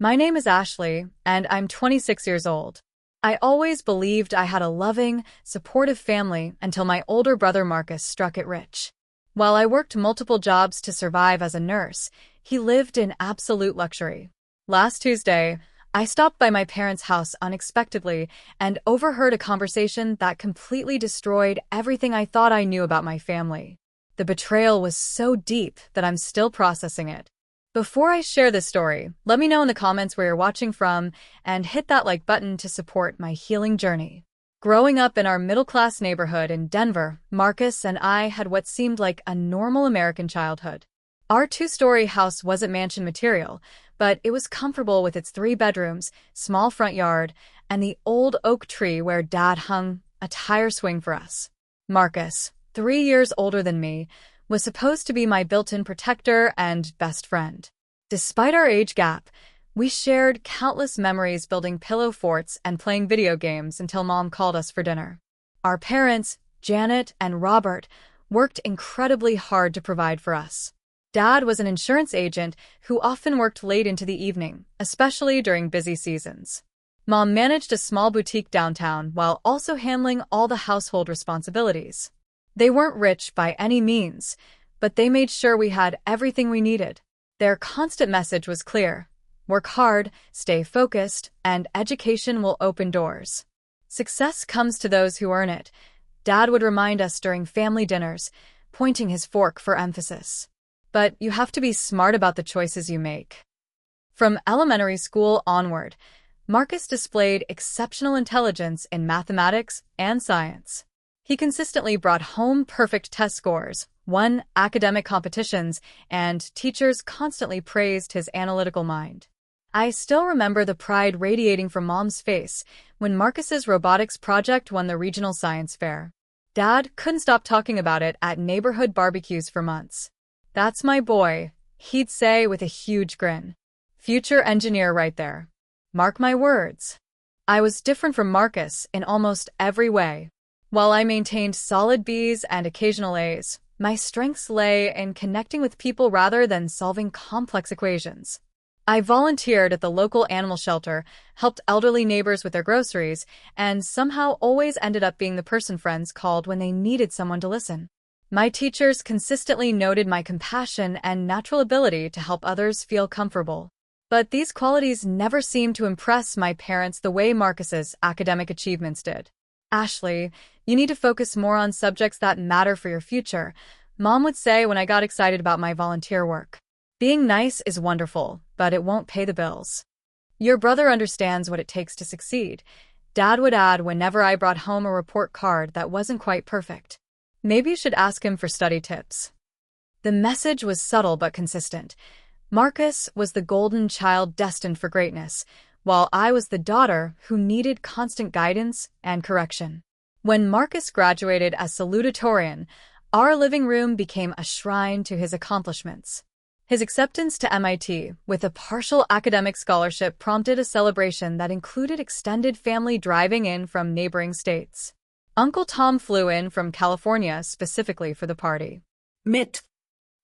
My name is Ashley, and I'm 26 years old. I always believed I had a loving, supportive family until my older brother Marcus struck it rich. While I worked multiple jobs to survive as a nurse, he lived in absolute luxury. Last Tuesday, I stopped by my parents' house unexpectedly and overheard a conversation that completely destroyed everything I thought I knew about my family. The betrayal was so deep that I'm still processing it. Before I share this story, let me know in the comments where you're watching from and hit that like button to support my healing journey. Growing up in our middle-class neighborhood in Denver, Marcus and I had what seemed like a normal American childhood. Our two-story house wasn't mansion material, but it was comfortable with its 3 bedrooms, small front yard, and the old oak tree where Dad hung a tire swing for us. Marcus, 3 years older than me, was supposed to be my built-in protector and best friend. Despite our age gap, we shared countless memories building pillow forts and playing video games until Mom called us for dinner. Our parents, Janet and Robert, worked incredibly hard to provide for us. Dad was an insurance agent who often worked late into the evening, especially during busy seasons. Mom managed a small boutique downtown while also handling all the household responsibilities. They weren't rich by any means, but they made sure we had everything we needed. Their constant message was clear: work hard, stay focused, and education will open doors. Success comes to those who earn it, Dad would remind us during family dinners, pointing his fork for emphasis. But you have to be smart about the choices you make. From elementary school onward, Marcus displayed exceptional intelligence in mathematics and science. He consistently brought home perfect test scores, won academic competitions, and teachers constantly praised his analytical mind. I still remember the pride radiating from Mom's face when Marcus's robotics project won the regional science fair. Dad couldn't stop talking about it at neighborhood barbecues for months. "That's my boy," he'd say with a huge grin. "Future engineer right there. Mark my words." I was different from Marcus in almost every way. While I maintained solid B's and occasional A's, my strengths lay in connecting with people rather than solving complex equations. I volunteered at the local animal shelter, helped elderly neighbors with their groceries, and somehow always ended up being the person friends called when they needed someone to listen. My teachers consistently noted my compassion and natural ability to help others feel comfortable. But these qualities never seemed to impress my parents the way Marcus's academic achievements did. "Ashley, you need to focus more on subjects that matter for your future," Mom would say when I got excited about my volunteer work. "Being nice is wonderful, but it won't pay the bills. Your brother understands what it takes to succeed," Dad would add whenever I brought home a report card that wasn't quite perfect. "Maybe you should ask him for study tips." The message was subtle but consistent. Marcus was the golden child destined for greatness, while I was the daughter who needed constant guidance and correction. When Marcus graduated as salutatorian, our living room became a shrine to his accomplishments. His acceptance to MIT with a partial academic scholarship prompted a celebration that included extended family driving in from neighboring states. Uncle Tom flew in from California specifically for the party. Mitt,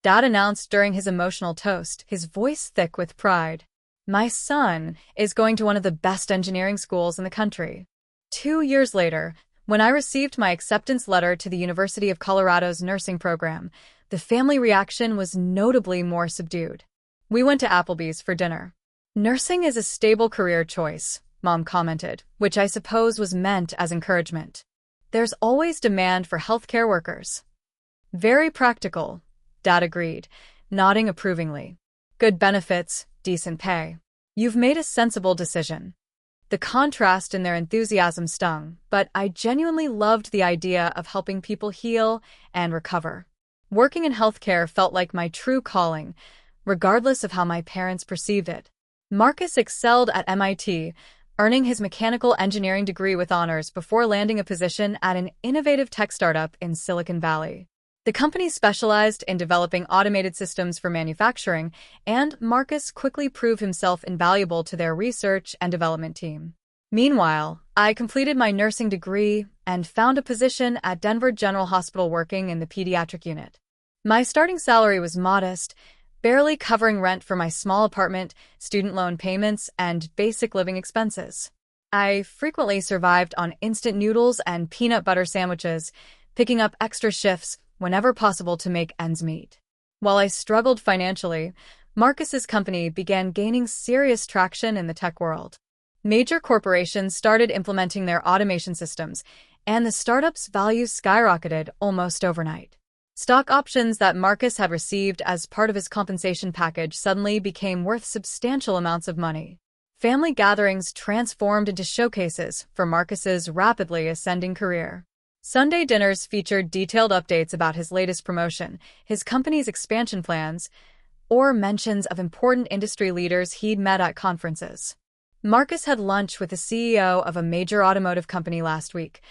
Dad announced during his emotional toast, his voice thick with pride. "My son is going to one of the best engineering schools in the country." 2 years later, when I received my acceptance letter to the University of Colorado's nursing program, the family reaction was notably more subdued. We went to Applebee's for dinner. "Nursing is a stable career choice," Mom commented, which I suppose was meant as encouragement. "There's always demand for healthcare workers." "Very practical," Dad agreed, nodding approvingly. "Good benefits, decent pay. You've made a sensible decision." The contrast in their enthusiasm stung, but I genuinely loved the idea of helping people heal and recover. Working in healthcare felt like my true calling, regardless of how my parents perceived it. Marcus excelled at MIT, earning his mechanical engineering degree with honors before landing a position at an innovative tech startup in Silicon Valley. The company specialized in developing automated systems for manufacturing, and Marcus quickly proved himself invaluable to their research and development team. Meanwhile, I completed my nursing degree and found a position at Denver General Hospital working in the pediatric unit. My starting salary was modest, barely covering rent for my small apartment, student loan payments, and basic living expenses. I frequently survived on instant noodles and peanut butter sandwiches, picking up extra shifts whenever possible to make ends meet. While I struggled financially, Marcus's company began gaining serious traction in the tech world. Major corporations started implementing their automation systems, and the startup's values skyrocketed almost overnight. Stock options that Marcus had received as part of his compensation package suddenly became worth substantial amounts of money. Family gatherings transformed into showcases for Marcus's rapidly ascending career. Sunday dinners featured detailed updates about his latest promotion, his company's expansion plans, or mentions of important industry leaders he'd met at conferences. Marcus had lunch with the CEO of a major automotive company last week.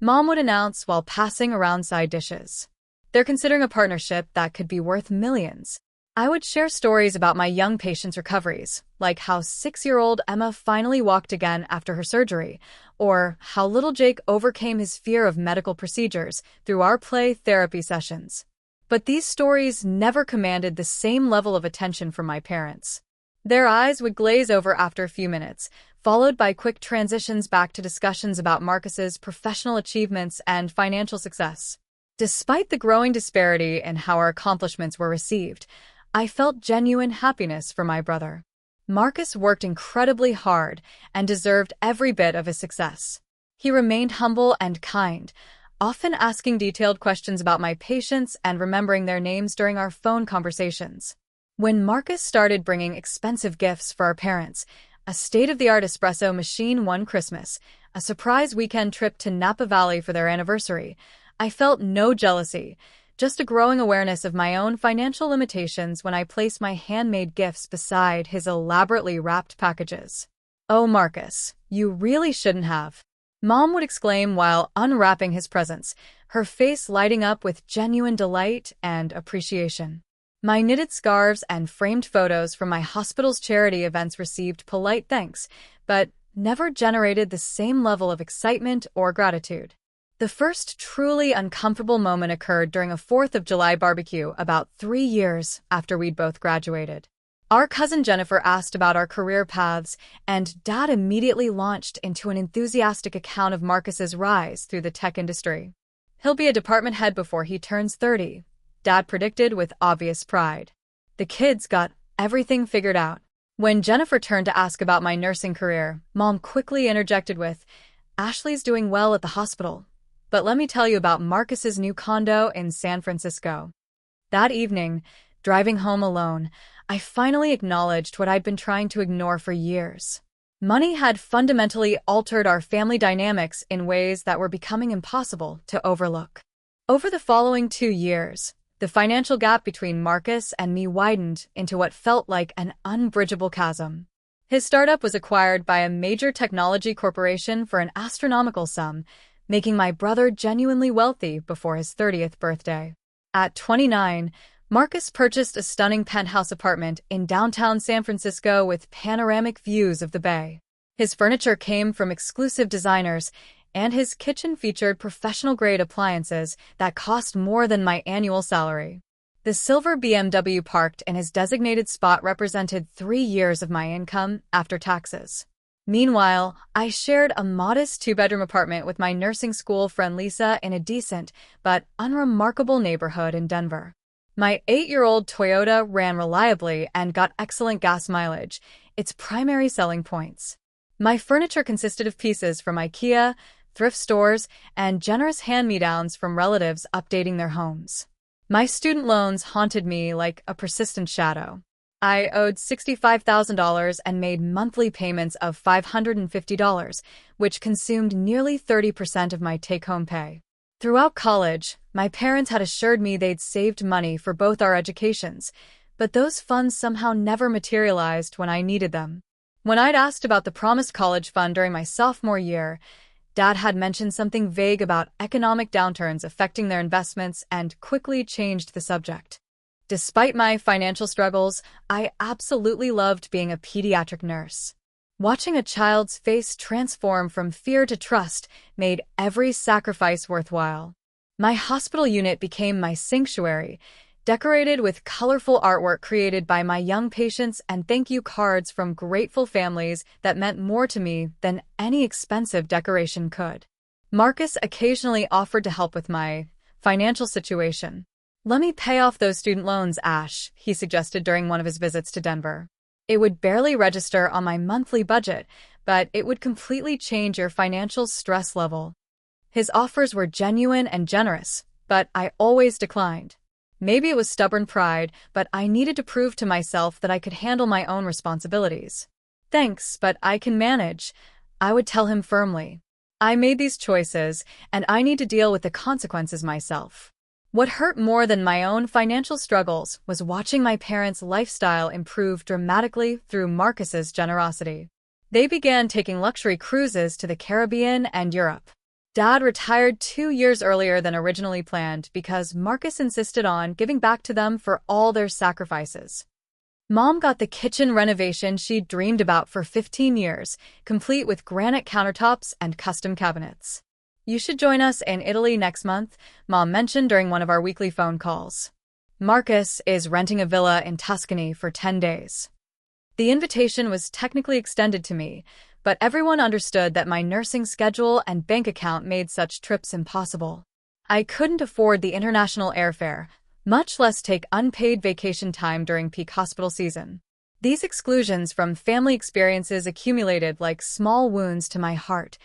Mom would announce while passing around side dishes. They're considering a partnership that could be worth millions. I would share stories about my young patients' recoveries, like how 6-year-old Emma finally walked again after her surgery, or how little Jake overcame his fear of medical procedures through our play therapy sessions. But these stories never commanded the same level of attention from my parents. Their eyes would glaze over after a few minutes, followed by quick transitions back to discussions about Marcus's professional achievements and financial success. Despite the growing disparity in how our accomplishments were received, I felt genuine happiness for my brother. Marcus worked incredibly hard and deserved every bit of his success. He remained humble and kind, often asking detailed questions about my patients and remembering their names during our phone conversations. When Marcus started bringing expensive gifts for our parents, a state-of-the-art espresso machine one Christmas, a surprise weekend trip to Napa Valley for their anniversary, I felt no jealousy, just a growing awareness of my own financial limitations when I placed my handmade gifts beside his elaborately wrapped packages. "Oh, Marcus, you really shouldn't have," Mom would exclaim while unwrapping his presents, her face lighting up with genuine delight and appreciation. My knitted scarves and framed photos from my hospital's charity events received polite thanks, but never generated the same level of excitement or gratitude. The first truly uncomfortable moment occurred during a 4th of July barbecue about 3 years after we'd both graduated. Our cousin Jennifer asked about our career paths, and Dad immediately launched into an enthusiastic account of Marcus's rise through the tech industry. "He'll be a department head before he turns 30, Dad predicted with obvious pride. The kids got everything figured out. When Jennifer turned to ask about my nursing career, Mom quickly interjected with, "Ashley's doing well at the hospital. But let me tell you about Marcus's new condo in San Francisco." That evening, driving home alone, I finally acknowledged what I'd been trying to ignore for years. Money had fundamentally altered our family dynamics in ways that were becoming impossible to overlook. Over the following 2 years, the financial gap between Marcus and me widened into what felt like an unbridgeable chasm. His startup was acquired by a major technology corporation for an astronomical sum, making my brother genuinely wealthy before his 30th birthday. At 29, Marcus purchased a stunning penthouse apartment in downtown San Francisco with panoramic views of the bay. His furniture came from exclusive designers, and his kitchen featured professional-grade appliances that cost more than my annual salary. The silver BMW parked in his designated spot represented 3 years of my income after taxes. Meanwhile, I shared a modest 2-bedroom apartment with my nursing school friend Lisa in a decent but unremarkable neighborhood in Denver. My 8-year-old Toyota ran reliably and got excellent gas mileage, its primary selling points. My furniture consisted of pieces from IKEA, thrift stores, and generous hand-me-downs from relatives updating their homes. My student loans haunted me like a persistent shadow. I owed $65,000 and made monthly payments of $550, which consumed nearly 30% of my take-home pay. Throughout college, my parents had assured me they'd saved money for both our educations, but those funds somehow never materialized when I needed them. When I'd asked about the promised college fund during my sophomore year, Dad had mentioned something vague about economic downturns affecting their investments and quickly changed the subject. Despite my financial struggles, I absolutely loved being a pediatric nurse. Watching a child's face transform from fear to trust made every sacrifice worthwhile. My hospital unit became my sanctuary, decorated with colorful artwork created by my young patients and thank you cards from grateful families that meant more to me than any expensive decoration could. Marcus occasionally offered to help with my financial situation. "Let me pay off those student loans, Ash," he suggested during one of his visits to Denver. "It would barely register on my monthly budget, but it would completely change your financial stress level." His offers were genuine and generous, but I always declined. Maybe it was stubborn pride, but I needed to prove to myself that I could handle my own responsibilities. "Thanks, but I can manage," I would tell him firmly. I made these choices, and I need to deal with the consequences myself. What hurt more than my own financial struggles was watching my parents' lifestyle improve dramatically through Marcus's generosity. They began taking luxury cruises to the Caribbean and Europe. Dad retired 2 years earlier than originally planned because Marcus insisted on giving back to them for all their sacrifices. Mom got the kitchen renovation she'd dreamed about for 15 years, complete with granite countertops and custom cabinets. "You should join us in Italy next month," Mom mentioned during one of our weekly phone calls. Marcus is renting a villa in Tuscany for 10 days. The invitation was technically extended to me, but everyone understood that my nursing schedule and bank account made such trips impossible. I couldn't afford the international airfare, much less take unpaid vacation time during peak hospital season. These exclusions from family experiences accumulated like small wounds to my heart,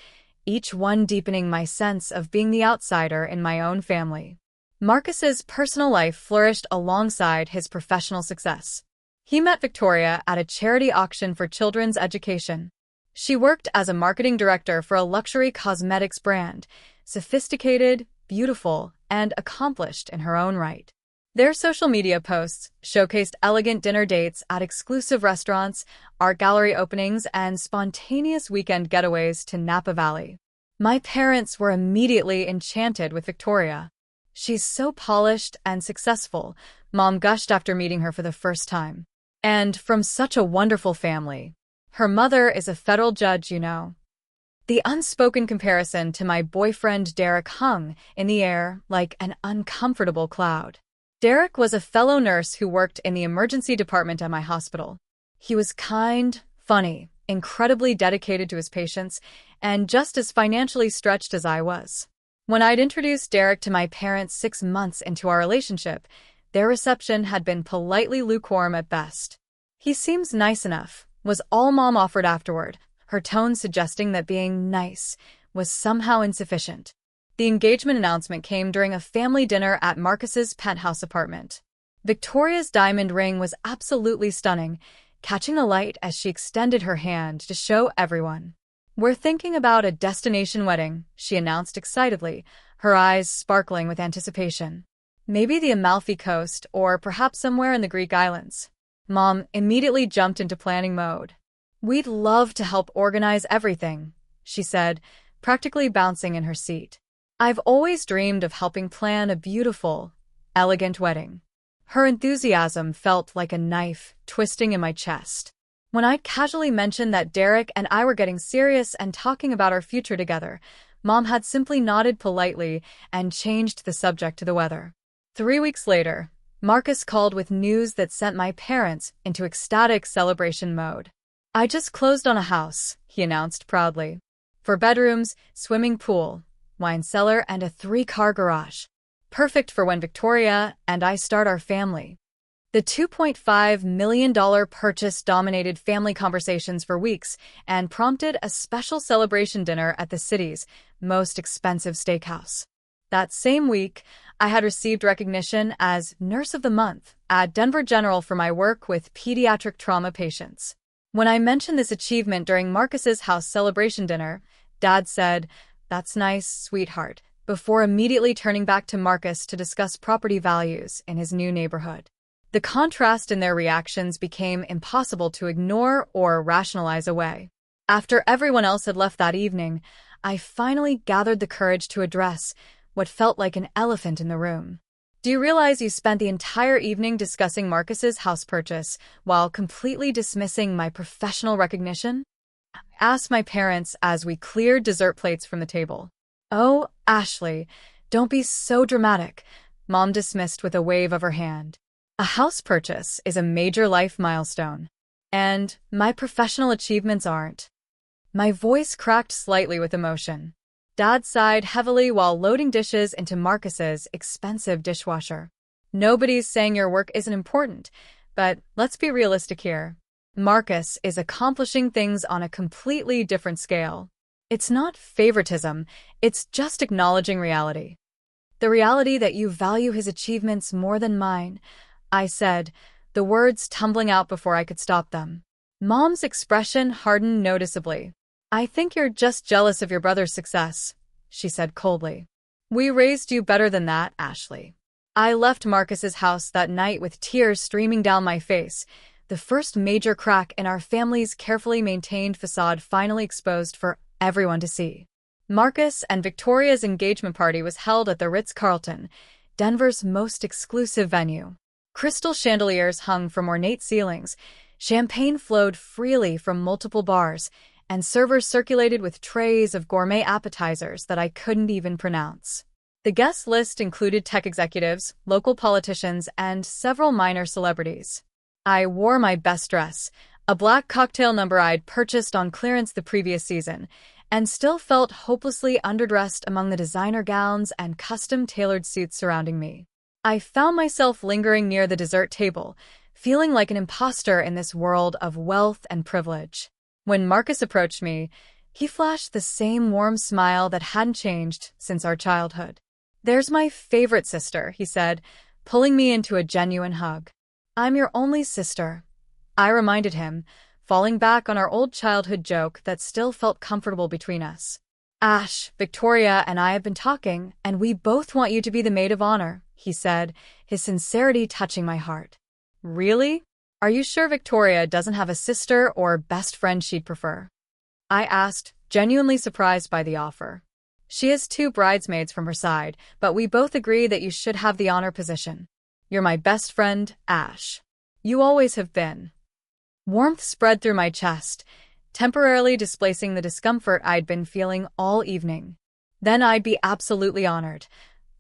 each one deepening my sense of being the outsider in my own family. Marcus's personal life flourished alongside his professional success. He met Victoria at a charity auction for children's education. She worked as a marketing director for a luxury cosmetics brand, sophisticated, beautiful, and accomplished in her own right. Their social media posts showcased elegant dinner dates at exclusive restaurants, art gallery openings, and spontaneous weekend getaways to Napa Valley. My parents were immediately enchanted with Victoria. "She's so polished and successful," Mom gushed after meeting her for the first time. "And from such a wonderful family. Her mother is a federal judge, you know." The unspoken comparison to my boyfriend Derek hung in the air like an uncomfortable cloud. Derek was a fellow nurse who worked in the emergency department at my hospital. He was kind, funny, incredibly dedicated to his patients, and just as financially stretched as I was. When I'd introduced Derek to my parents 6 months into our relationship, their reception had been politely lukewarm at best. "He seems nice enough," was all Mom offered afterward, her tone suggesting that being nice was somehow insufficient. The engagement announcement came during a family dinner at Marcus's penthouse apartment. Victoria's diamond ring was absolutely stunning, catching the light as she extended her hand to show everyone. "We're thinking about a destination wedding," she announced excitedly, her eyes sparkling with anticipation. "Maybe the Amalfi Coast, or perhaps somewhere in the Greek islands." Mom immediately jumped into planning mode. "We'd love to help organize everything," she said, practically bouncing in her seat. "I've always dreamed of helping plan a beautiful, elegant wedding." Her enthusiasm felt like a knife twisting in my chest. When I casually mentioned that Derek and I were getting serious and talking about our future together, Mom had simply nodded politely and changed the subject to the weather. 3 weeks later, Marcus called with news that sent my parents into ecstatic celebration mode. "I just closed on a house," he announced proudly. "4 bedrooms, swimming pool, wine cellar, and a 3-car garage. Perfect for when Victoria and I start our family." The $2.5 million purchase dominated family conversations for weeks and prompted a special celebration dinner at the city's most expensive steakhouse. That same week, I had received recognition as Nurse of the Month at Denver General for my work with pediatric trauma patients. When I mentioned this achievement during Marcus's house celebration dinner, Dad said, "That's nice, sweetheart," before immediately turning back to Marcus to discuss property values in his new neighborhood. The contrast in their reactions became impossible to ignore or rationalize away. After everyone else had left that evening, I finally gathered the courage to address what felt like an elephant in the room. "Do you realize you spent the entire evening discussing Marcus's house purchase while completely dismissing my professional recognition?" I asked my parents as we cleared dessert plates from the table. "Oh, Ashley, don't be so dramatic," Mom dismissed with a wave of her hand. A house purchase is a major life milestone. And my professional achievements aren't. My voice cracked slightly with emotion. Dad sighed heavily while loading dishes into Marcus's expensive dishwasher. Nobody's saying your work isn't important, but let's be realistic here. Marcus is accomplishing things on a completely different scale. It's not favoritism, it's just acknowledging reality. The reality that you value his achievements more than mine, I said, the words tumbling out before I could stop them. Mom's expression hardened noticeably. I think you're just jealous of your brother's success, she said coldly. We raised you better than that, Ashley. I left Marcus's house that night with tears streaming down my face, the first major crack in our family's carefully maintained facade finally exposed for everyone to see. Marcus and Victoria's engagement party was held at the Ritz-Carlton, Denver's most exclusive venue. Crystal chandeliers hung from ornate ceilings, champagne flowed freely from multiple bars, and servers circulated with trays of gourmet appetizers that I couldn't even pronounce. The guest list included tech executives, local politicians, and several minor celebrities. I wore my best dress, a black cocktail number I'd purchased on clearance the previous season, and still felt hopelessly underdressed among the designer gowns and custom-tailored suits surrounding me. I found myself lingering near the dessert table, feeling like an imposter in this world of wealth and privilege. When Marcus approached me, he flashed the same warm smile that hadn't changed since our childhood. There's my favorite sister, he said, pulling me into a genuine hug. I'm your only sister, I reminded him, falling back on our old childhood joke that still felt comfortable between us. Ash, Victoria and I have been talking, and we both want you to be the maid of honor, he said, his sincerity touching my heart. Really? Are you sure Victoria doesn't have a sister or best friend she'd prefer? I asked, genuinely surprised by the offer. She has 2 bridesmaids from her side, but we both agree that you should have the honor position. You're my best friend, Ash. You always have been. Warmth spread through my chest, temporarily displacing the discomfort I'd been feeling all evening. Then I'd be absolutely honored,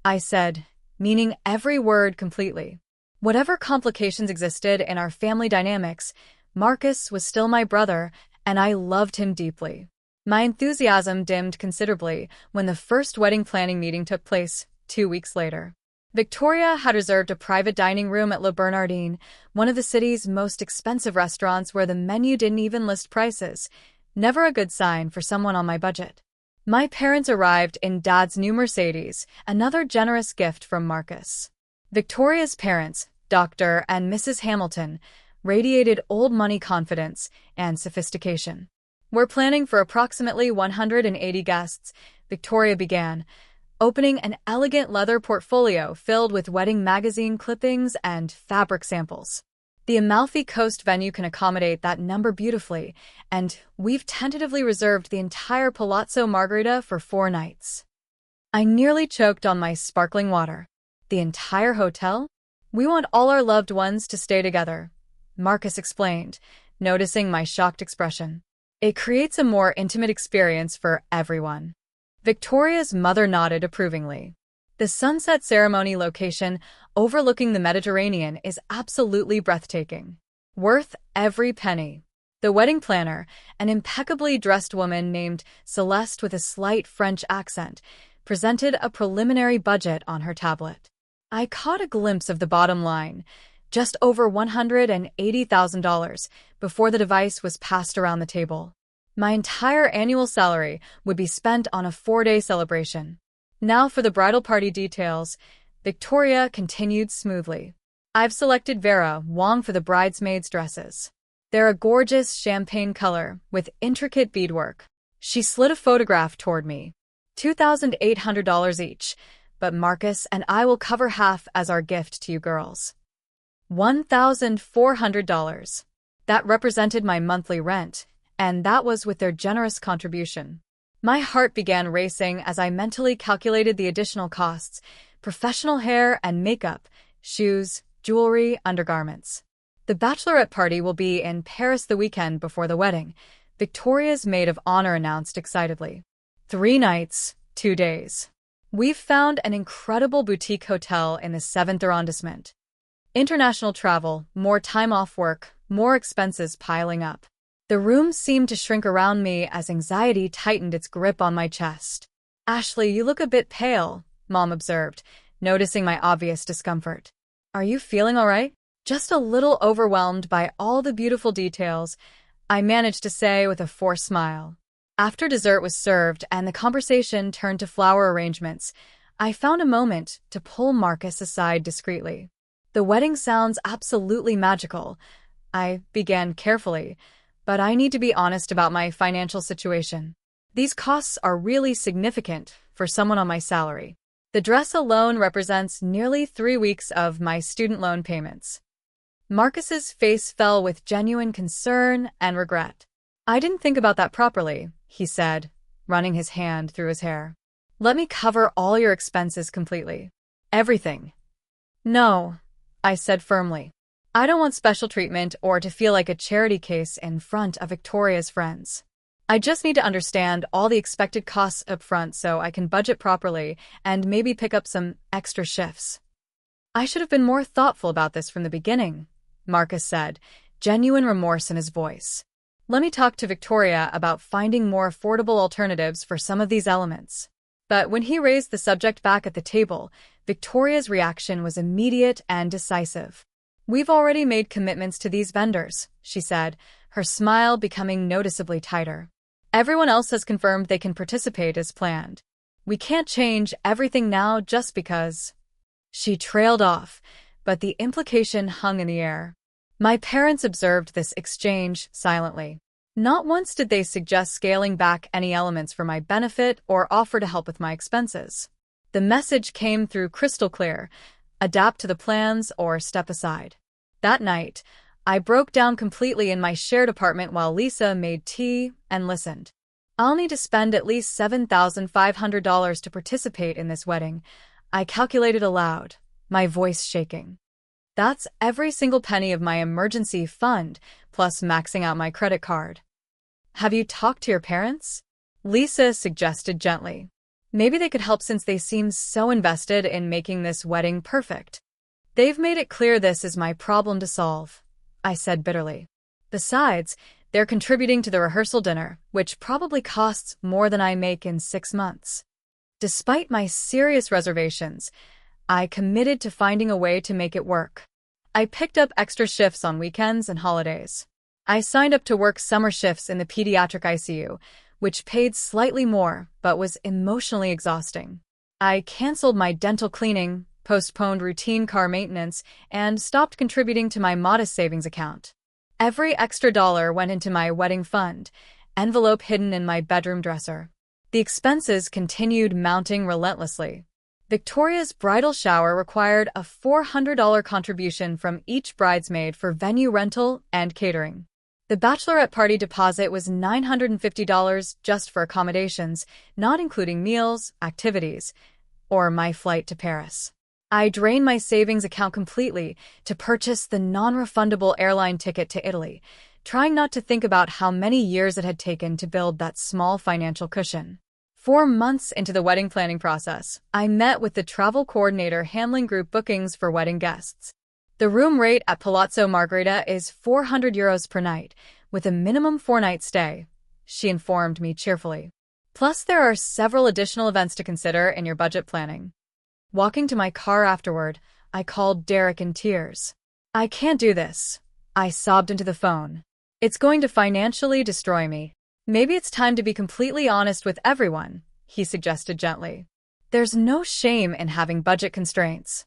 I said, meaning every word completely. Whatever complications existed in our family dynamics, Marcus was still my brother, and I loved him deeply. My enthusiasm dimmed considerably when the first wedding planning meeting took place 2 weeks later. Victoria had reserved a private dining room at Le Bernardin, one of the city's most expensive restaurants where the menu didn't even list prices, never a good sign for someone on my budget. My parents arrived in Dad's new Mercedes, another generous gift from Marcus. Victoria's parents, Dr. and Mrs. Hamilton, radiated old money confidence and sophistication. We're planning for approximately 180 guests, Victoria began, opening an elegant leather portfolio filled with wedding magazine clippings and fabric samples. The Amalfi Coast venue can accommodate that number beautifully, and we've tentatively reserved the entire Palazzo Margherita for 4 nights. I nearly choked on my sparkling water. The entire hotel? We want all our loved ones to stay together, Marcus explained, noticing my shocked expression. It creates a more intimate experience for everyone. Victoria's mother nodded approvingly. The sunset ceremony location overlooking the Mediterranean is absolutely breathtaking. Worth every penny. The wedding planner, an impeccably dressed woman named Celeste with a slight French accent, presented a preliminary budget on her tablet. I caught a glimpse of the bottom line, just over $180,000, before the device was passed around the table. My entire annual salary would be spent on a 4-day celebration. Now for the bridal party details, Victoria continued smoothly. I've selected Vera Wong for the bridesmaids' dresses. They're a gorgeous champagne color with intricate beadwork. She slid a photograph toward me. $2,800 each, but Marcus and I will cover half as our gift to you girls. $1,400. That represented my monthly rent, and that was with their generous contribution. My heart began racing as I mentally calculated the additional costs: professional hair and makeup, shoes, jewelry, undergarments. The bachelorette party will be in Paris the weekend before the wedding, Victoria's maid of honor announced excitedly. 3 nights, 2 days. We've found an incredible boutique hotel in the 7th arrondissement. International travel, more time off work, more expenses piling up. The room seemed to shrink around me as anxiety tightened its grip on my chest. "Ashley, you look a bit pale," Mom observed, noticing my obvious discomfort. "Are you feeling all right?" "Just a little overwhelmed by all the beautiful details," I managed to say with a forced smile. After dessert was served and the conversation turned to flower arrangements, I found a moment to pull Marcus aside discreetly. "The wedding sounds absolutely magical," I began carefully, "but I need to be honest about my financial situation. These costs are really significant for someone on my salary. The dress alone represents nearly 3 weeks of my student loan payments." Marcus's face fell with genuine concern and regret. "I didn't think about that properly," he said, running his hand through his hair. "Let me cover all your expenses completely. Everything." "No," I said firmly. "I don't want special treatment or to feel like a charity case in front of Victoria's friends. I just need to understand all the expected costs up front so I can budget properly and maybe pick up some extra shifts." "I should have been more thoughtful about this from the beginning," Marcus said, genuine remorse in his voice. "Let me talk to Victoria about finding more affordable alternatives for some of these elements." But when he raised the subject back at the table, Victoria's reaction was immediate and decisive. "We've already made commitments to these vendors," she said, her smile becoming noticeably tighter. "Everyone else has confirmed they can participate as planned. We can't change everything now just because." She trailed off, but the implication hung in the air. My parents observed this exchange silently. Not once did they suggest scaling back any elements for my benefit or offer to help with my expenses. The message came through crystal clear: adapt to the plans or step aside. That night, I broke down completely in my shared apartment while Lisa made tea and listened. "I'll need to spend at least $7,500 to participate in this wedding," I calculated aloud, my voice shaking. "That's every single penny of my emergency fund, plus maxing out my credit card." "Have you talked to your parents?" Lisa suggested gently. "Maybe they could help since they seem so invested in making this wedding perfect." "They've made it clear this is my problem to solve," I said bitterly. "Besides, they're contributing to the rehearsal dinner, which probably costs more than I make in 6 months." Despite my serious reservations, I committed to finding a way to make it work. I picked up extra shifts on weekends and holidays. I signed up to work summer shifts in the pediatric ICU, which paid slightly more but was emotionally exhausting. I canceled my dental cleaning, postponed routine car maintenance, and stopped contributing to my modest savings account. Every extra dollar went into my wedding fund, envelope hidden in my bedroom dresser. The expenses continued mounting relentlessly. Victoria's bridal shower required a $400 contribution from each bridesmaid for venue rental and catering. The bachelorette party deposit was $950 just for accommodations, not including meals, activities, or my flight to Paris. I drained my savings account completely to purchase the non-refundable airline ticket to Italy, trying not to think about how many years it had taken to build that small financial cushion. 4 months into the wedding planning process, I met with the travel coordinator handling group bookings for wedding guests. The room rate at Palazzo Margherita is €400 per night, with a minimum 4-night stay, she informed me cheerfully. Plus, there are several additional events to consider in your budget planning. Walking to my car afterward, I called Derek in tears. "I can't do this," I sobbed into the phone. "It's going to financially destroy me." "Maybe it's time to be completely honest with everyone," he suggested gently. "There's no shame in having budget constraints."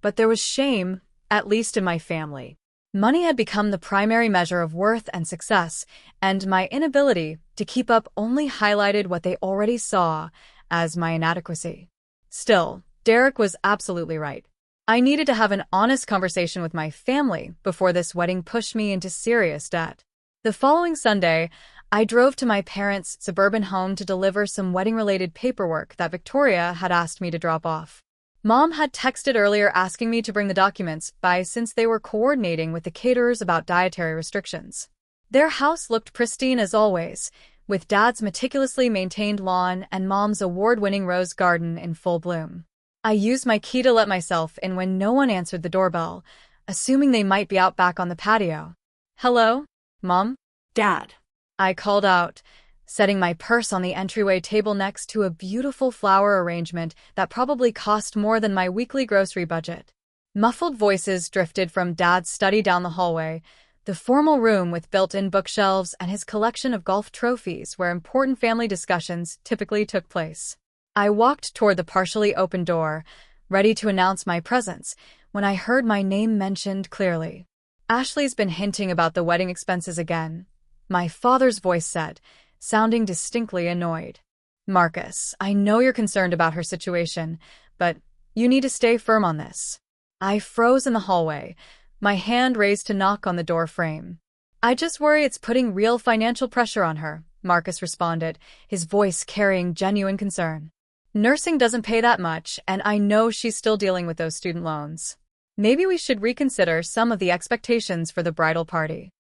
But there was shame, at least in my family. Money had become the primary measure of worth and success, and my inability to keep up only highlighted what they already saw as my inadequacy. Still, Derek was absolutely right. I needed to have an honest conversation with my family before this wedding pushed me into serious debt. The following Sunday, I drove to my parents' suburban home to deliver some wedding-related paperwork that Victoria had asked me to drop off. Mom had texted earlier asking me to bring the documents since they were coordinating with the caterers about dietary restrictions. Their house looked pristine as always, with Dad's meticulously maintained lawn and Mom's award-winning rose garden in full bloom. I used my key to let myself in when no one answered the doorbell, assuming they might be out back on the patio. "Hello, Mom?" "Dad." I called out, setting my purse on the entryway table next to a beautiful flower arrangement that probably cost more than my weekly grocery budget. Muffled voices drifted from Dad's study down the hallway, the formal room with built-in bookshelves and his collection of golf trophies where important family discussions typically took place. I walked toward the partially open door, ready to announce my presence, when I heard my name mentioned clearly. "Ashley's been hinting about the wedding expenses again," my father's voice said, sounding distinctly annoyed. "Marcus, I know you're concerned about her situation, but you need to stay firm on this." I froze in the hallway, my hand raised to knock on the door frame. "I just worry it's putting real financial pressure on her," Marcus responded, his voice carrying genuine concern. "Nursing doesn't pay that much, and I know she's still dealing with those student loans. Maybe we should reconsider some of the expectations for the bridal party."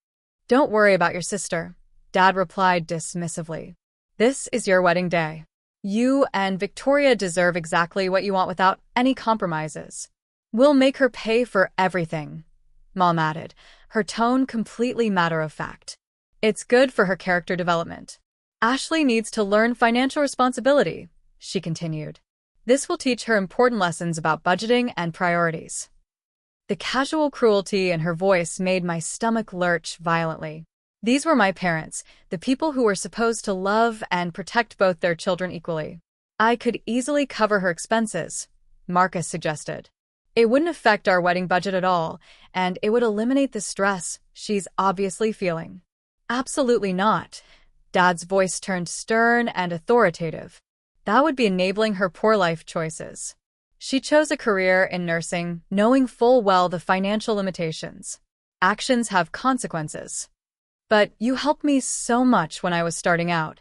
"Don't worry about your sister," Dad replied dismissively. "This is your wedding day. You and Victoria deserve exactly what you want without any compromises. We'll make her pay for everything," Mom added, her tone completely matter-of-fact. "It's good for her character development. Ashley needs to learn financial responsibility," she continued. "This will teach her important lessons about budgeting and priorities." The casual cruelty in her voice made my stomach lurch violently. These were my parents, the people who were supposed to love and protect both their children equally. "I could easily cover her expenses," Marcus suggested. "It wouldn't affect our wedding budget at all, and it would eliminate the stress she's obviously feeling." "Absolutely not." Dad's voice turned stern and authoritative. "That would be enabling her poor life choices. She chose a career in nursing, knowing full well the financial limitations. Actions have consequences." "But you helped me so much when I was starting out,"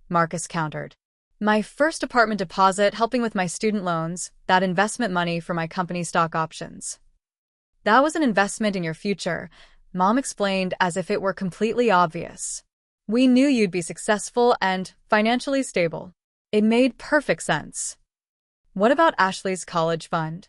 Marcus countered. "My first apartment deposit, helping with my student loans, that investment money for my company stock options." "That was an investment in your future," Mom explained as if it were completely obvious. "We knew you'd be successful and financially stable. It made perfect sense." "What about Ashley's college fund?"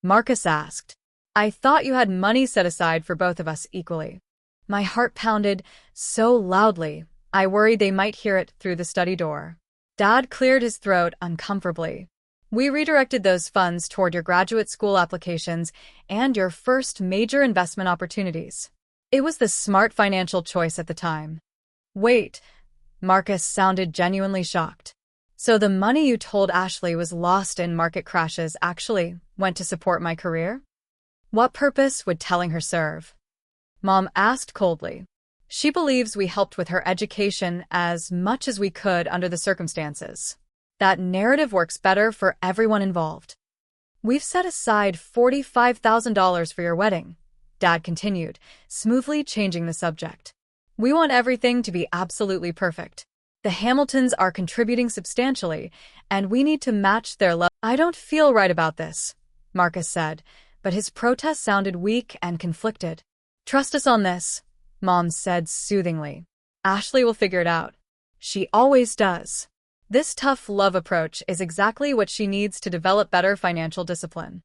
Marcus asked. "I thought you had money set aside for both of us equally." My heart pounded so loudly, I worried they might hear it through the study door. Dad cleared his throat uncomfortably. "We redirected those funds toward your graduate school applications and your first major investment opportunities. It was the smart financial choice at the time." "Wait," Marcus sounded genuinely shocked. "So the money you told Ashley was lost in market crashes actually went to support my career? What purpose would telling her serve?" Mom asked coldly. "She believes we helped with her education as much as we could under the circumstances. That narrative works better for everyone involved." "We've set aside $45,000 for your wedding," Dad continued, smoothly changing the subject. "We want everything to be absolutely perfect. The Hamiltons are contributing substantially, and we need to match their level." "I don't feel right about this," Marcus said, but his protest sounded weak and conflicted. "Trust us on this," Mom said soothingly. "Ashley will figure it out. She always does. This tough love approach is exactly what she needs to develop better financial discipline."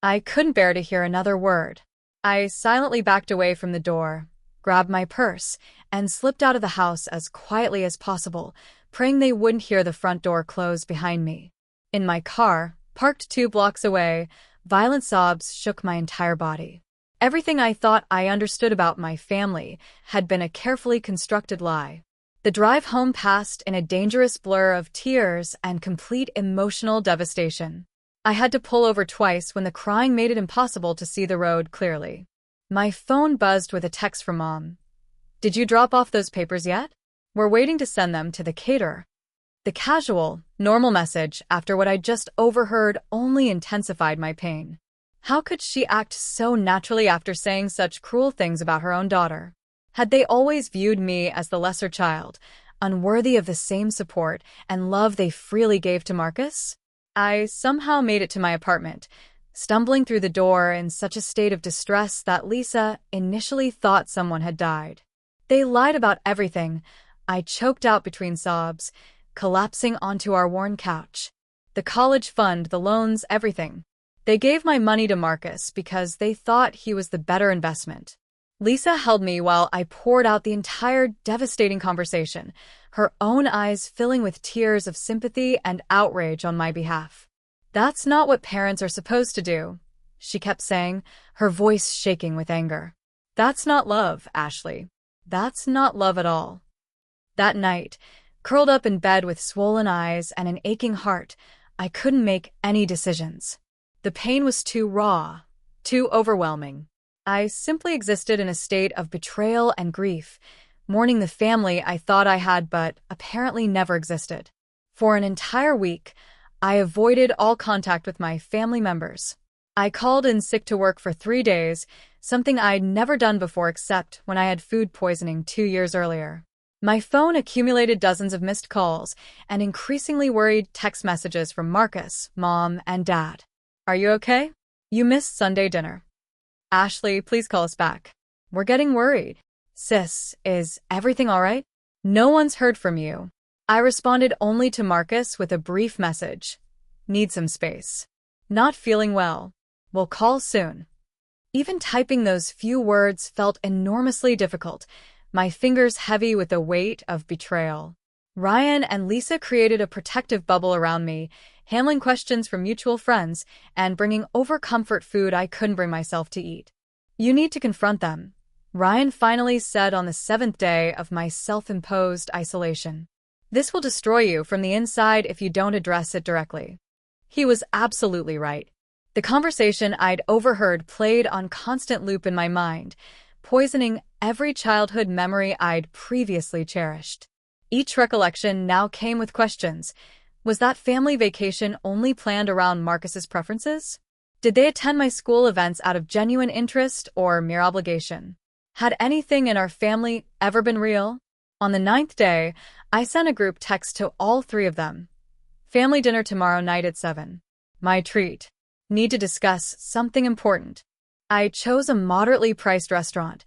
I couldn't bear to hear another word. I silently backed away from the door, grabbed my purse, and slipped out of the house as quietly as possible, praying they wouldn't hear the front door close behind me. In my car, parked 2 blocks away, violent sobs shook my entire body. Everything I thought I understood about my family had been a carefully constructed lie. The drive home passed in a dangerous blur of tears and complete emotional devastation. I had to pull over twice when the crying made it impossible to see the road clearly. My phone buzzed with a text from Mom. "Did you drop off those papers yet? We're waiting to send them to the caterer." The casual, normal message after what I just overheard only intensified my pain. How could she act so naturally after saying such cruel things about her own daughter? Had they always viewed me as the lesser child, unworthy of the same support and love they freely gave to Marcus? I somehow made it to my apartment, stumbling through the door in such a state of distress that Lisa initially thought someone had died. They lied about everything, I choked out between sobs, collapsing onto our worn couch. The college fund, the loans, everything. They gave my money to Marcus because they thought he was the better investment. Lisa held me while I poured out the entire devastating conversation, her own eyes filling with tears of sympathy and outrage on my behalf. "That's not what parents are supposed to do," she kept saying, her voice shaking with anger. "That's not love, Ashley. That's not love at all." That night, curled up in bed with swollen eyes and an aching heart, I couldn't make any decisions. The pain was too raw, too overwhelming. I simply existed in a state of betrayal and grief, mourning the family I thought I had but apparently never existed. For an entire week, I avoided all contact with my family members. I called in sick to work for 3 days, something I'd never done before except when I had food poisoning 2 years earlier. My phone accumulated dozens of missed calls and increasingly worried text messages from Marcus, Mom, and Dad. "Are you okay? You missed Sunday dinner. Ashley, please call us back. We're getting worried. Sis, is everything all right? No one's heard from you." I responded only to Marcus with a brief message. "Need some space. Not feeling well. We'll call soon." Even typing those few words felt enormously difficult, my fingers heavy with the weight of betrayal. Ryan and Lisa created a protective bubble around me, handling questions from mutual friends and bringing over comfort food I couldn't bring myself to eat. "You need to confront them," Ryan finally said on the 7th day of my self-imposed isolation. "This will destroy you from the inside if you don't address it directly." He was absolutely right. The conversation I'd overheard played on constant loop in my mind, poisoning every childhood memory I'd previously cherished. Each recollection now came with questions. Was that family vacation only planned around Marcus's preferences? Did they attend my school events out of genuine interest or mere obligation? Had anything in our family ever been real? On the 9th day, I sent a group text to all 3 of them. "Family dinner tomorrow night at 7. My treat. Need to discuss something important." I chose a moderately priced restaurant,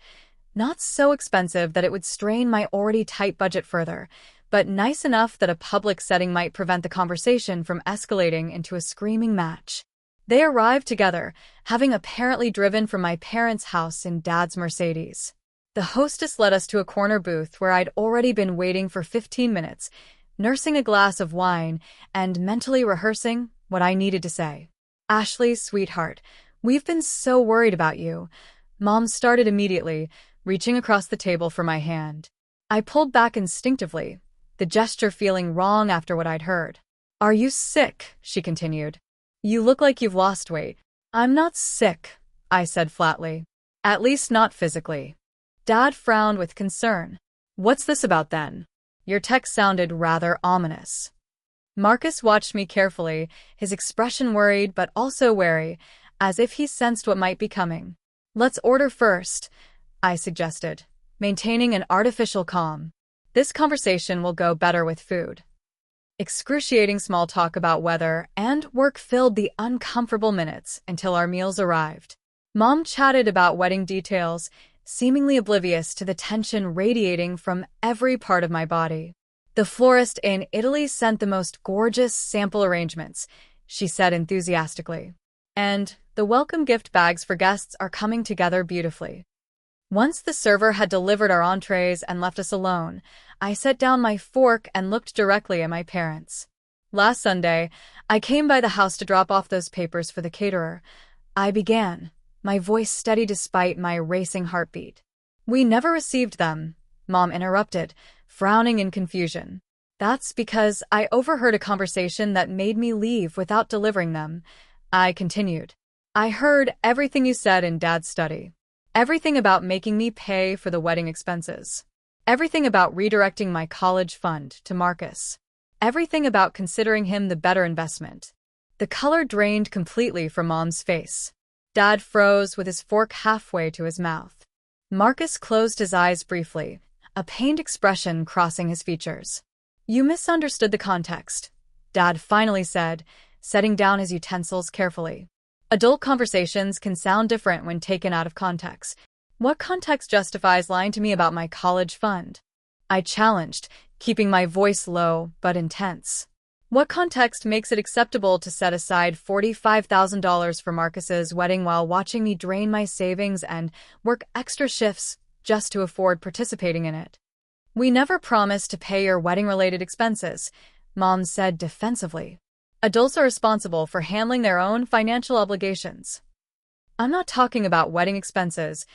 not so expensive that it would strain my already tight budget further, but nice enough that a public setting might prevent the conversation from escalating into a screaming match. They arrived together, having apparently driven from my parents' house in Dad's Mercedes. The hostess led us to a corner booth where I'd already been waiting for 15 minutes, nursing a glass of wine and mentally rehearsing what I needed to say. "Ashley, sweetheart, we've been so worried about you." Mom started immediately, reaching across the table for my hand. I pulled back instinctively, the gesture feeling wrong after what I'd heard. "Are you sick?" she continued. "You look like you've lost weight." "I'm not sick," I said flatly. "At least not physically." Dad frowned with concern. "What's this about then? Your text sounded rather ominous." Marcus watched me carefully, his expression worried but also wary, as if he sensed what might be coming. "Let's order first," I suggested, maintaining an artificial calm. "This conversation will go better with food." Excruciating small talk about weather and work filled the uncomfortable minutes until our meals arrived. Mom chatted about wedding details, seemingly oblivious to the tension radiating from every part of my body. "The florist in Italy sent the most gorgeous sample arrangements," she said enthusiastically. "And the welcome gift bags for guests are coming together beautifully." Once the server had delivered our entrees and left us alone, I set down my fork and looked directly at my parents. "Last Sunday, I came by the house to drop off those papers for the caterer," I began, my voice steady despite my racing heartbeat. "We never received them," Mom interrupted, frowning in confusion. "That's because I overheard a conversation that made me leave without delivering them," I continued. "I heard everything you said in Dad's study. Everything about making me pay for the wedding expenses. Everything about redirecting my college fund to Marcus. Everything about considering him the better investment." The color drained completely from Mom's face. Dad froze with his fork halfway to his mouth. Marcus closed his eyes briefly, a pained expression crossing his features. "You misunderstood the context," Dad finally said, setting down his utensils carefully. "Adult conversations can sound different when taken out of context. What context justifies lying to me about my college fund?" I challenged, keeping my voice low but intense. What context makes it acceptable to set aside $45,000 for Marcus's wedding while watching me drain my savings and work extra shifts just to afford participating in it? We never promised to pay your wedding-related expenses, Mom said defensively. Adults are responsible for handling their own financial obligations. I'm not talking about wedding expenses,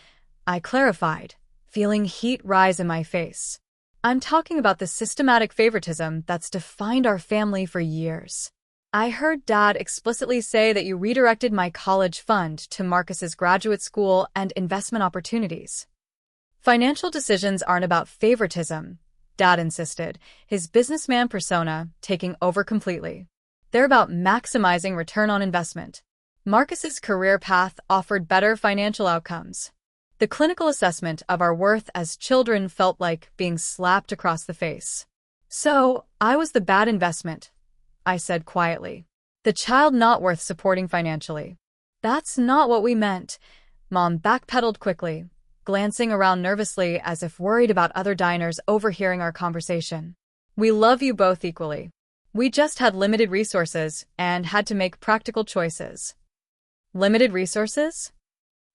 I clarified, feeling heat rise in my face. I'm talking about the systematic favoritism that's defined our family for years. I heard Dad explicitly say that you redirected my college fund to Marcus's graduate school and investment opportunities. Financial decisions aren't about favoritism, Dad insisted, his businessman persona taking over completely. They're about maximizing return on investment. Marcus's career path offered better financial outcomes. The clinical assessment of our worth as children felt like being slapped across the face. So, I was the bad investment, I said quietly. The child not worth supporting financially. That's not what we meant. Mom backpedaled quickly, glancing around nervously as if worried about other diners overhearing our conversation. We love you both equally. We just had limited resources and had to make practical choices. Limited resources?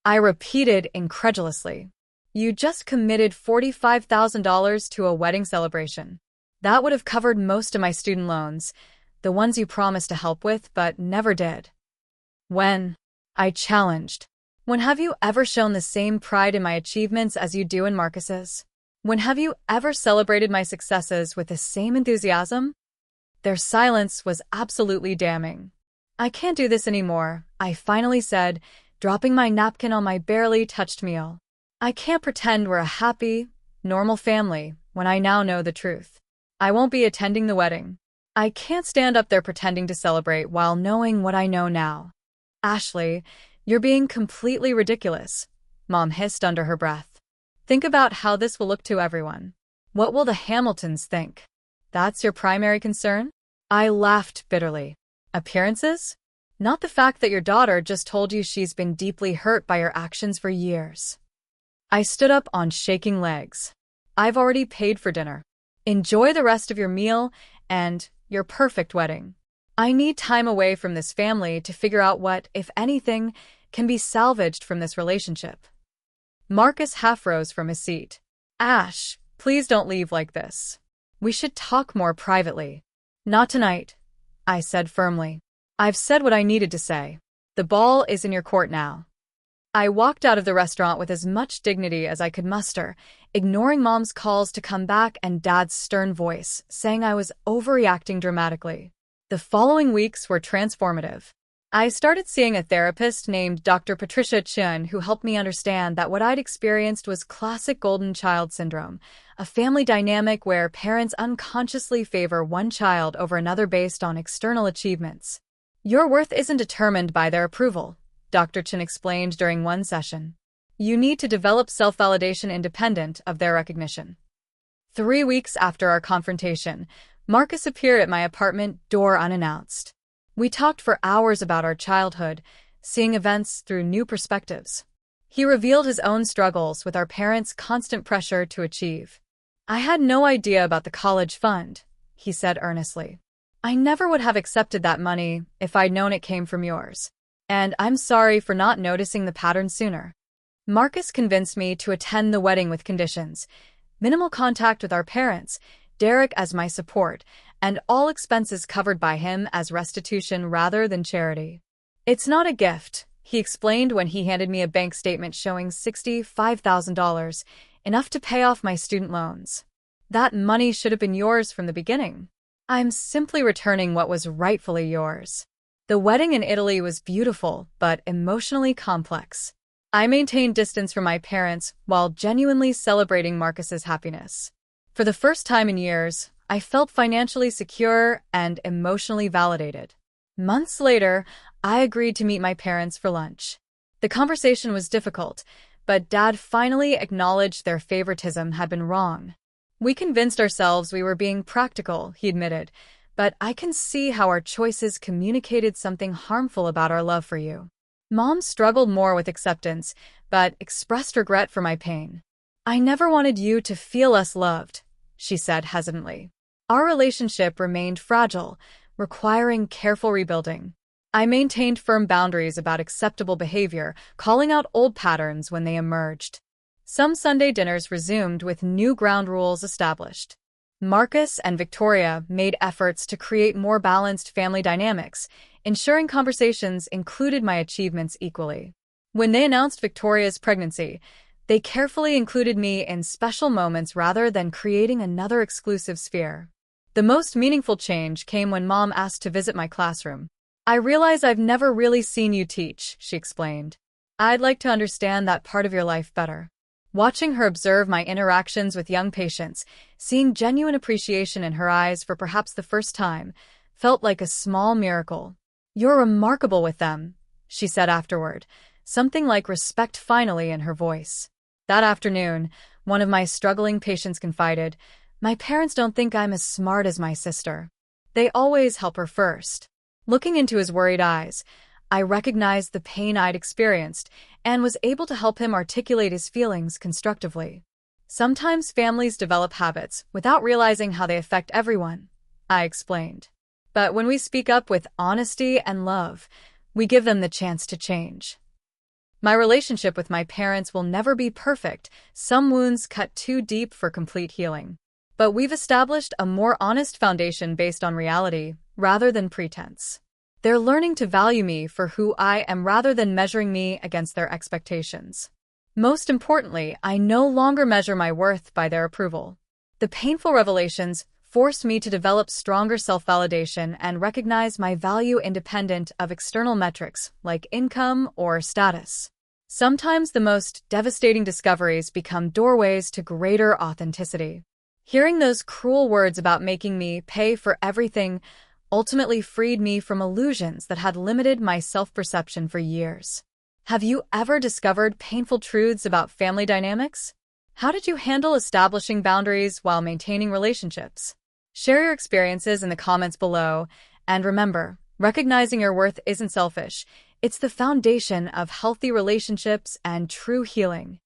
I repeated incredulously. You just committed $45,000 to a wedding celebration. That would have covered most of my student loans, the ones you promised to help with but never did. When? I challenged. When have you ever shown the same pride in my achievements as you do in Marcus's? When have you ever celebrated my successes with the same enthusiasm? Their silence was absolutely damning. I can't do this anymore, I finally said, dropping my napkin on my barely touched meal. I can't pretend we're a happy, normal family when I now know the truth. I won't be attending the wedding. I can't stand up there pretending to celebrate while knowing what I know now. Ashley, you're being completely ridiculous, Mom hissed under her breath. Think about how this will look to everyone. What will the Hamiltons think? That's your primary concern? I laughed bitterly. Appearances? Not the fact that your daughter just told you she's been deeply hurt by your actions for years. I stood up on shaking legs. I've already paid for dinner. Enjoy the rest of your meal and your perfect wedding. I need time away from this family to figure out what, if anything, can be salvaged from this relationship. Marcus half rose from his seat. Ash, please don't leave like this. We should talk more privately. Not tonight, I said firmly. I've said what I needed to say. The ball is in your court now. I walked out of the restaurant with as much dignity as I could muster, ignoring Mom's calls to come back and Dad's stern voice, saying I was overreacting dramatically. The following weeks were transformative. I started seeing a therapist named Dr. Patricia Chun who helped me understand that what I'd experienced was classic golden child syndrome, a family dynamic where parents unconsciously favor one child over another based on external achievements. Your worth isn't determined by their approval, Dr. Chun explained during one session. You need to develop self-validation independent of their recognition. 3 weeks after our confrontation, Marcus appeared at my apartment door unannounced. We talked for hours about our childhood, seeing events through new perspectives. He revealed his own struggles with our parents' constant pressure to achieve. I had no idea about the college fund, he said earnestly. I never would have accepted that money if I'd known it came from yours. And I'm sorry for not noticing the pattern sooner. Marcus convinced me to attend the wedding with conditions: minimal contact with our parents, Derek as my support, and all expenses covered by him as restitution rather than charity. It's not a gift, he explained when he handed me a bank statement showing $65,000, enough to pay off my student loans. That money should have been yours from the beginning. I'm simply returning what was rightfully yours. The wedding in Italy was beautiful, but emotionally complex. I maintained distance from my parents while genuinely celebrating Marcus's happiness. For the first time in years, I felt financially secure and emotionally validated. Months later, I agreed to meet my parents for lunch. The conversation was difficult, but Dad finally acknowledged their favoritism had been wrong. We convinced ourselves we were being practical, he admitted, but I can see how our choices communicated something harmful about our love for you. Mom struggled more with acceptance, but expressed regret for my pain. I never wanted you to feel less loved, she said hesitantly. Our relationship remained fragile, requiring careful rebuilding. I maintained firm boundaries about acceptable behavior, calling out old patterns when they emerged. Some Sunday dinners resumed with new ground rules established. Marcus and Victoria made efforts to create more balanced family dynamics, ensuring conversations included my achievements equally. When they announced Victoria's pregnancy, they carefully included me in special moments rather than creating another exclusive sphere. The most meaningful change came when Mom asked to visit my classroom. I realize I've never really seen you teach, she explained. I'd like to understand that part of your life better. Watching her observe my interactions with young patients, seeing genuine appreciation in her eyes for perhaps the first time, felt like a small miracle. You're remarkable with them, she said afterward, something like respect finally in her voice. That afternoon, one of my struggling patients confided, "My parents don't think I'm as smart as my sister. They always help her first." Looking into his worried eyes, I recognized the pain I'd experienced and was able to help him articulate his feelings constructively. Sometimes families develop habits without realizing how they affect everyone, I explained. But when we speak up with honesty and love, we give them the chance to change. My relationship with my parents will never be perfect. Some wounds cut too deep for complete healing. But we've established a more honest foundation based on reality rather than pretense. They're learning to value me for who I am rather than measuring me against their expectations. Most importantly, I no longer measure my worth by their approval. The painful revelations forced me to develop stronger self-validation and recognize my value independent of external metrics like income or status. Sometimes the most devastating discoveries become doorways to greater authenticity. Hearing those cruel words about making me pay for everything ultimately freed me from illusions that had limited my self-perception for years. Have you ever discovered painful truths about family dynamics? How did you handle establishing boundaries while maintaining relationships? Share your experiences in the comments below, and remember, recognizing your worth isn't selfish. It's the foundation of healthy relationships and true healing.